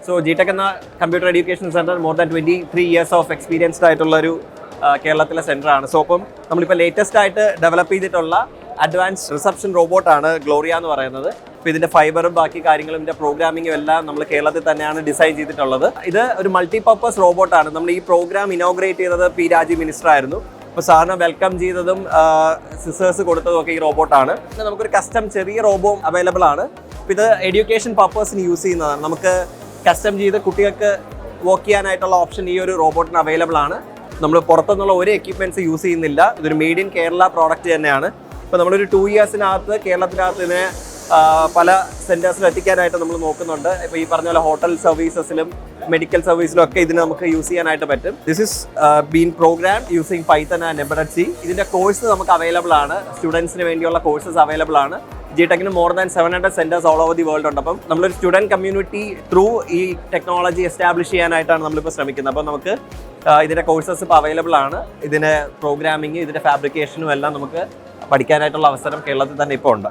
So G-TEC എന്ന computer education centre more than 23 years of experienced ആയിട്ടുള്ളൊരു കേരളത്തിലെ സെൻറ്ററാണ്. So അപ്പം നമ്മളിപ്പോൾ ലേറ്റസ്റ്റ് ആയിട്ട് ഡെവലപ്പ് ചെയ്തിട്ടുള്ള അഡ്വാൻസ് റിസപ്ഷൻ റോബോട്ടാണ് ഗ്ലോറിയ എന്ന് പറയുന്നത്. അപ്പോൾ ഇതിൻ്റെ ഫൈബറും ബാക്കി കാര്യങ്ങളും ഇതിൻ്റെ പ്രോഗ്രാമിങ്ങും എല്ലാം നമ്മൾ കേരളത്തിൽ തന്നെയാണ് ഡിസൈൻ ചെയ്തിട്ടുള്ളത്. ഇത് ഒരു മൾട്ടിപർപ്പസ് റോബോട്ടാണ്. നമ്മൾ ഈ പ്രോഗ്രാം ഇനോഗ്രേറ്റ് ചെയ്തത് പി രാജീവ് മിനിസ്റ്റർ ആയിരുന്നു. അപ്പോൾ സാറിനെ വെൽക്കം ചെയ്തതും സിസേഴ്സ് കൊടുത്തതും ഒക്കെ ഈ റോബോട്ടാണ്. നമുക്കൊരു കസ്റ്റം ചെറിയ റോബോ അവൈലബിൾ ആണ്. അപ്പോൾ ഇത് എഡ്യൂക്കേഷൻ പർപ്പസിന് യൂസ് ചെയ്യുന്നതാണ്. നമുക്ക് കസ്റ്റം ചെയ്ത് കുട്ടികൾക്ക് വർക്ക് ചെയ്യാനായിട്ടുള്ള ഓപ്ഷൻ ഈ ഒരു റോബോട്ടിന് അവൈലബിൾ ആണ്. നമ്മൾ പുറത്തുനിന്നുള്ള ഒരു എക്യുപ്മെൻറ്റ്സ് യൂസ് ചെയ്യുന്നില്ല. ഇതൊരു മെയ്ഡ് ഇൻ കേരള പ്രോഡക്റ്റ് തന്നെയാണ്. ഇപ്പോൾ നമ്മളൊരു 2 ഇയേഴ്സിനകത്ത് കേരളത്തിനകത്ത് ഇതിനെ പല സെൻറ്റേഴ്സിലും എത്തിക്കാനായിട്ട് നമ്മൾ നോക്കുന്നുണ്ട്. ഇപ്പോൾ ഈ പറഞ്ഞ പോലെ ഹോട്ടൽ സർവീസസിലും മെഡിക്കൽ സർവീസിലും ഒക്കെ ഇതിന് നമുക്ക് യൂസ് ചെയ്യാനായിട്ട് പറ്റും. This is been program using Python and embedded C. ഇതിൻ്റെ കോഴ്സ് നമുക്ക് അവൈലബിൾ ആണ്. സ്റ്റുഡൻസിന് വേണ്ടിയുള്ള കോഴ്സസ് അവൈലബിൾ ആണ്. G-TECന് more than 700 centres all over the world ഉണ്ട്. അപ്പം നമ്മളൊരു സ്റ്റുഡൻറ് കമ്മ്യൂണിറ്റി ത്രൂ ഈ ടെക്നോളജി എസ്റ്റാബ്ലിഷ് ചെയ്യാനായിട്ടാണ് നമ്മളിപ്പോൾ ശ്രമിക്കുന്നത്. അപ്പോൾ നമുക്ക് ഇതിൻ്റെ കോഴ്സസ് ഇപ്പോൾ അവൈലബിൾ ആണ്. ഇതിൻ്റെ പ്രോഗ്രാമിങ്, ഇതിൻ്റെ ഫാബ്രിക്കേഷനും എല്ലാം നമുക്ക് പഠിക്കാനായിട്ടുള്ള അവസരം കേരളത്തിൽ തന്നെ ഇപ്പോൾ ഉണ്ട്.